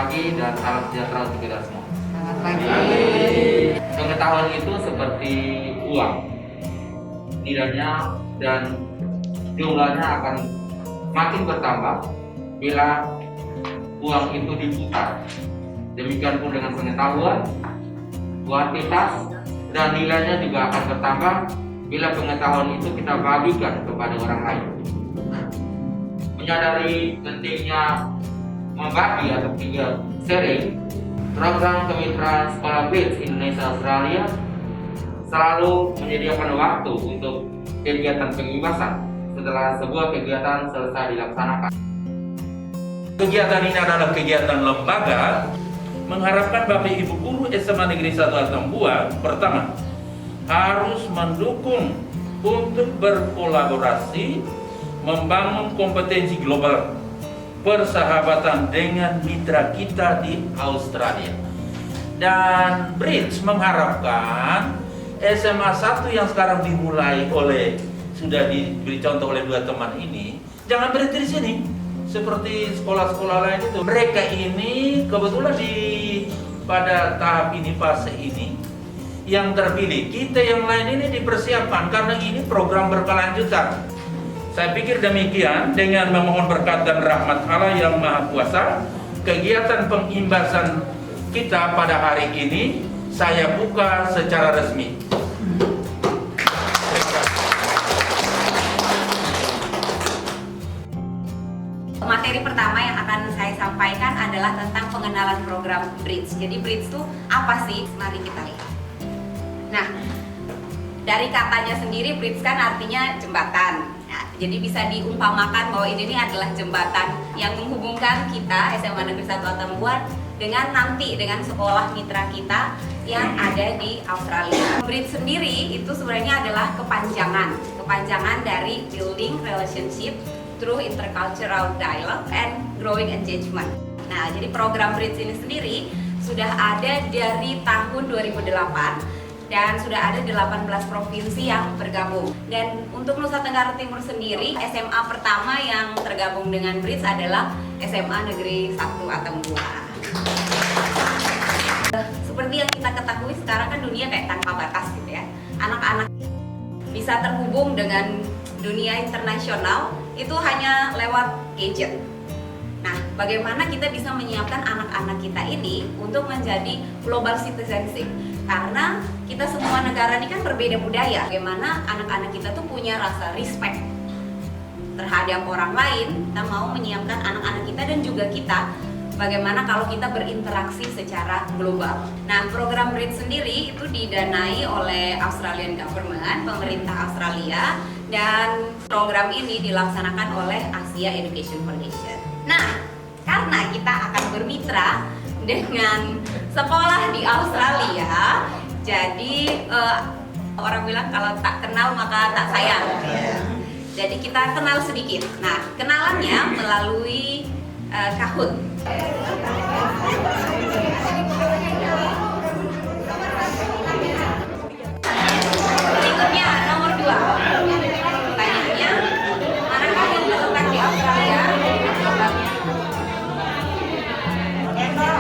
pagi dan salam sejahtera untuk kita semua. Selamat pagi. Pengetahuan itu seperti uang. Nilainya dan jumlahnya akan makin bertambah bila uang itu diputar. Demikian pun dengan pengetahuan, kuantitas, dan nilainya juga akan bertambah bila pengetahuan itu kita bagikan kepada orang lain. Menyadari pentingnya membagi atau sharing, program kemitraan Sekolah Bridge Indonesia Australia selalu menyediakan waktu untuk kegiatan pengimbasan setelah sebuah kegiatan selesai dilaksanakan. Kegiatan ini adalah kegiatan lembaga mengharapkan Bapak Ibu Guru SMA Negeri 1 Atambua pertama harus mendukung untuk berkolaborasi membangun kompetensi global persahabatan dengan mitra kita di Australia. Dan Bridge mengharapkan SMA 1 yang sekarang dimulai sudah diberi contoh oleh dua teman ini, jangan berhenti di sini seperti sekolah-sekolah lain itu. Mereka ini kebetulan pada tahap ini, fase ini yang terpilih. Kita yang lain ini dipersiapkan karena ini program berkelanjutan. Saya pikir demikian, dengan memohon berkat dan rahmat Allah yang Maha Kuasa, kegiatan pengimbasan kita pada hari ini saya buka secara resmi. Materi pertama yang akan saya sampaikan adalah tentang pengenalan program Bridge. Jadi Bridge itu apa sih? Mari kita lihat. Nah, dari katanya sendiri Bridge kan artinya jembatan. Nah, jadi bisa diumpamakan bahwa ini adalah jembatan yang menghubungkan kita SMA Negeri 1 Atambua dengan sekolah mitra kita yang ada di Australia. Bridge sendiri itu sebenarnya adalah kepanjangan dari building relationship through intercultural dialogue and growing engagement. Nah, jadi program Bridge ini sendiri sudah ada dari tahun 2008 dan sudah ada 18 provinsi yang bergabung. Dan untuk Nusa Tenggara Timur sendiri, SMA pertama yang tergabung dengan Bridge adalah SMA Negeri 1 Atambua. Seperti yang kita ketahui sekarang kan dunia kayak tanpa batas gitu ya. Anak-anak bisa terhubung dengan dunia internasional itu hanya lewat gadget. Nah, bagaimana kita bisa menyiapkan anak-anak kita ini untuk menjadi global citizenship? Karena kita semua negara ini kan berbeda budaya. Bagaimana anak-anak kita tuh punya rasa respect terhadap orang lain. Kita mau menyiapkan anak-anak kita dan juga kita bagaimana kalau kita berinteraksi secara global. Nah, program Bridge sendiri itu didanai oleh Australian Government, pemerintah Australia, dan program ini dilaksanakan oleh Asia Education Foundation. Nah, karena kita akan bermitra dengan sekolah di Australia, jadi orang bilang kalau tak kenal maka tak sayang. Jadi kita kenal sedikit. Nah, kenalannya melalui Kahoot. Berikutnya nomor 2. Pertanyaannya, manakah yang terletak di Australia? Jika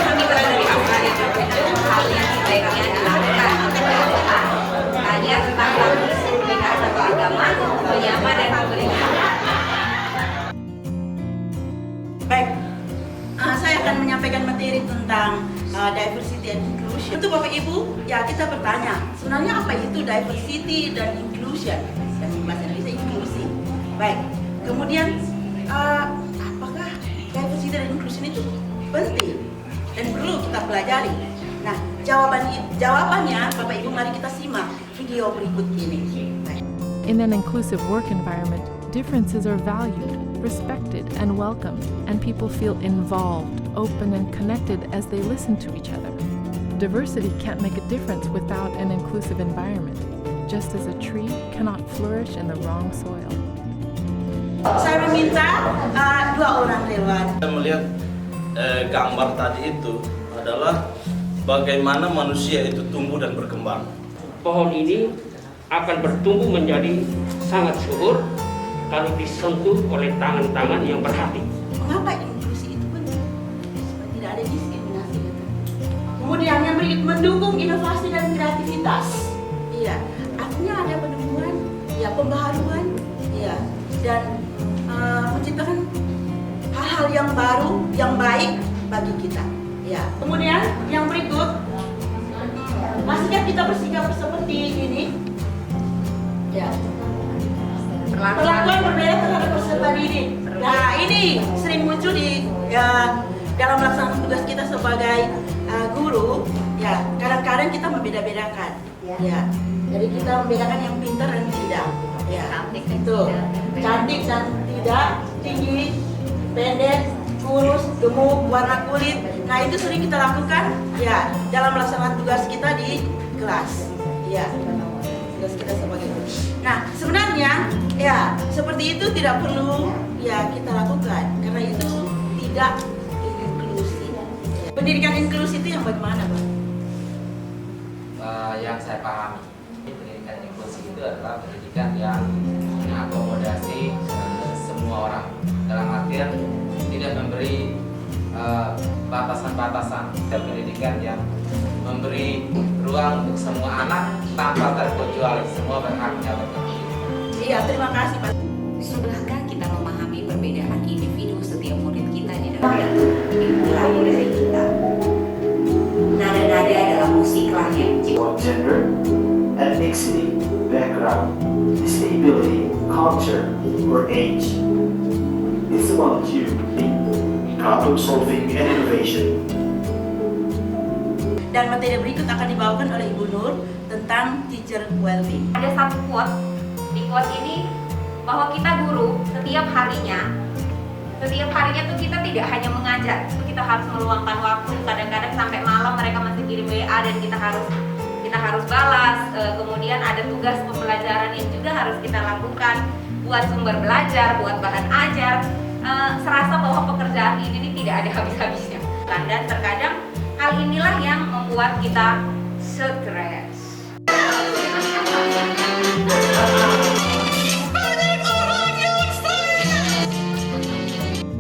kami berada di Australia berkunjung, hal yang sebaiknya dilakukan adalah tanya tentang status, komunitas atau agama, menyapa dan memberikan. Baik, saya akan menyampaikan materi tentang diversity and inclusion. Untuk Bapak Ibu, ya kita bertanya, sebenarnya apa itu diversity dan inclusion? Dan bahasa Indonesia inklusi. Baik, kemudian apakah diversity dan inclusion itu penting dan perlu kita pelajari? Nah, jawabannya Bapak Ibu mari kita simak video berikut ini. Baik. In an inclusive work environment, differences are valued, respected, and welcomed, and people feel involved, open, and connected as they listen to each other. Diversity can't make a difference without an inclusive environment, just as a tree cannot flourish in the wrong soil. Saya meminta dua orang lewat. Saya melihat gambar tadi itu adalah bagaimana manusia itu tumbuh dan berkembang. Pohon ini akan bertumbuh menjadi sangat subur kalau disentuh oleh tangan-tangan yang berhati. mengapa inklusi itu penting supaya tidak ada diskriminasi gitu. Kemudian yang berikut mendukung inovasi dan kreativitas. Iya, artinya ada penemuan, ya pembaharuan, ya dan menciptakan hal-hal yang baru, yang baik bagi kita. Ya, kemudian yang berikut, pastikan kita bersikap seperti ini. Ya, perlakuan berbeda terhadap peserta didik. Nah, ini sering muncul di dalam melaksanakan tugas kita sebagai guru. Ya, kadang-kadang kita membeda-bedakan. Ya, jadi kita membedakan yang pintar dan tidak. Ya, itu cantik dan tidak, tinggi, pendek, kurus, gemuk, warna kulit. Nah, itu sering kita lakukan ya dalam melaksanakan tugas kita di kelas. Ya, tugas kita sebagai guru. Nah, sebenarnya ya seperti itu tidak perlu ya kita lakukan karena itu tidak inklusi. Pendidikan inklusi itu yang bagaimana, Pak? Yang saya pahami, pendidikan inklusi itu adalah pendidikan yang mengakomodasi semua orang, dalam artian tidak memberi batasan-batasan, dan pendidikan yang memberi ruang untuk semua anak tanpa terkecuali, semua berhaknya berpendidikan. Iya, terima kasih, Pak. Sudahkah kita memahami perbedaan individu setiap murid kita di dalam dimulai dari kita? Nada-nada dalam musiklah yang Gender, ethnicity, background, disability, culture, or age. It's about you, problem solving and innovation. Dan materi berikut akan dibawakan oleh Ibu Nur tentang teacher well-being. Ada satu quote, di quote ini bahwa kita guru setiap harinya tuh kita tidak hanya mengajar, itu kita harus meluangkan waktu, kadang-kadang sampai malam mereka masih kirim WA dan kita harus balas. Kemudian ada tugas pembelajaran yang juga harus kita lakukan, buat sumber belajar, buat bahan ajar. Serasa bahwa pekerjaan ini tidak ada habis-habisnya, dan terkadang hal inilah yang membuat kita stres.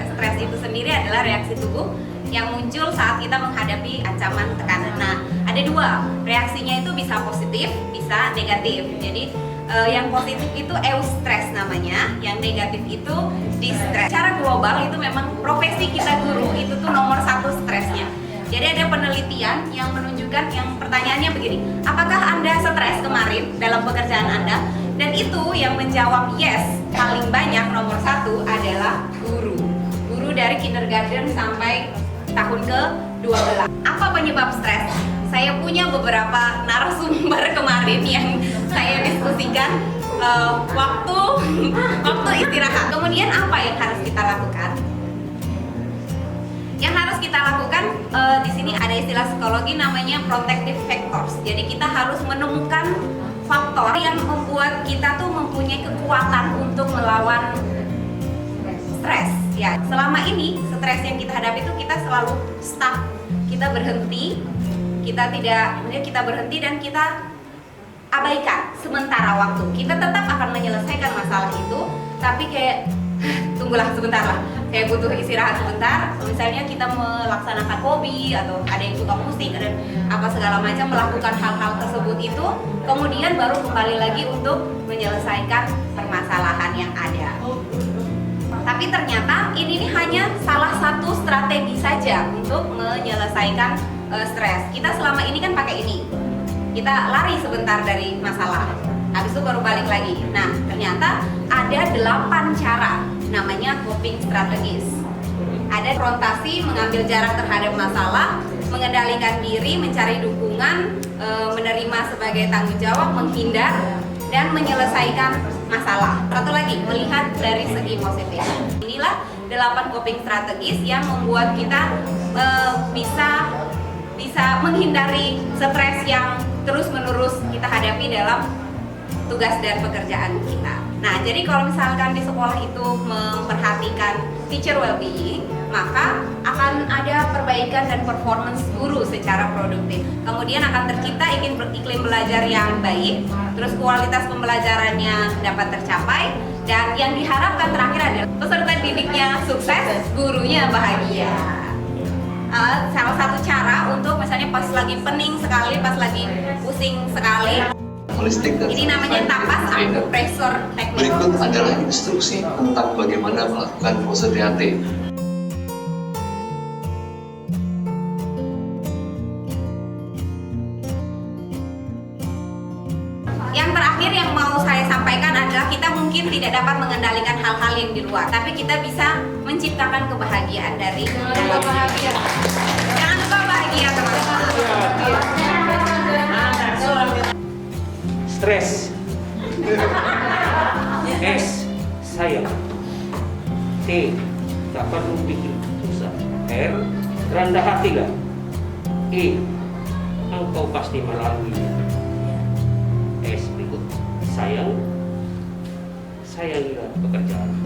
Stres itu sendiri adalah reaksi tubuh yang muncul saat kita menghadapi ancaman tekanan. Nah, ada dua, reaksinya itu bisa positif, bisa negatif. Jadi yang positif itu eustress namanya, yang negatif itu distress. Secara global itu memang profesi kita guru itu tuh nomor 1 stresnya. Jadi ada penelitian yang menunjukkan, yang pertanyaannya begini, apakah Anda stres kemarin dalam pekerjaan Anda? Dan itu yang menjawab yes, paling banyak nomor 1 adalah guru. Guru dari kindergarten sampai tahun ke-12. Apa penyebab stres? Saya punya beberapa narasumber kemarin yang saya diskusikan waktu istirahat. Kemudian apa yang harus kita lakukan? Yang harus kita lakukan di sini ada istilah psikologi namanya protective factors. Jadi kita harus menemukan faktor yang membuat kita tuh mempunyai kekuatan untuk melawan stres. Ya, selama ini stres yang kita hadapi itu kita selalu stuck, kita berhenti, kita berhenti dan kita abaikan sementara waktu. Kita tetap akan menyelesaikan masalah itu, tapi kayak tunggulah sebentar lah, kayak butuh istirahat sebentar. Misalnya kita melaksanakan hobi atau ada yang suka musik dan apa segala macam, melakukan hal-hal tersebut itu, kemudian baru kembali lagi untuk menyelesaikan permasalahan yang ada. Tapi ternyata ini hanya salah satu strategi saja untuk menyelesaikan stres. Kita selama ini kan pakai ini, kita lari sebentar dari masalah, habis itu baru balik lagi. Nah, ternyata ada 8 cara, namanya coping strategies. Ada konfrontasi, mengambil jarak terhadap masalah, mengendalikan diri, mencari dukungan, menerima sebagai tanggung jawab, menghindar, dan menyelesaikan masalah. Satu lagi, melihat dari segi positif. Inilah 8 coping strategies yang membuat kita bisa menghindari stres yang terus-menerus kita hadapi dalam tugas dan pekerjaan kita. Nah, jadi kalau misalkan di sekolah itu memperhatikan teacher well-being, maka akan ada perbaikan dan performance guru secara produktif. Kemudian akan tercipta iklim belajar yang baik, terus kualitas pembelajarannya dapat tercapai, Dan yang diharapkan terakhir adalah peserta didiknya sukses, gurunya bahagia. Salah satu cara untuk misalnya pas lagi pening sekali, pas lagi pusing sekali, holistik dan ini namanya tapas acupressure teknik. berikut adalah instruksi tentang bagaimana melakukan pose TAT. Yang terakhir yang mau saya sampaikan adalah kita mungkin tidak dapat mengendalikan hal-hal yang di luar, tapi kita bisa menciptakan kebahagiaan dari dalam. Bahagia. Jangan lupa bahagia, teman-teman. Stres. S. Sayang. T. Tak perlu bikin susah. R. Rendah hati gak? E. Engkau pasti melaluinya. S. Berikut. Sayang. Sayangilah pekerjaan.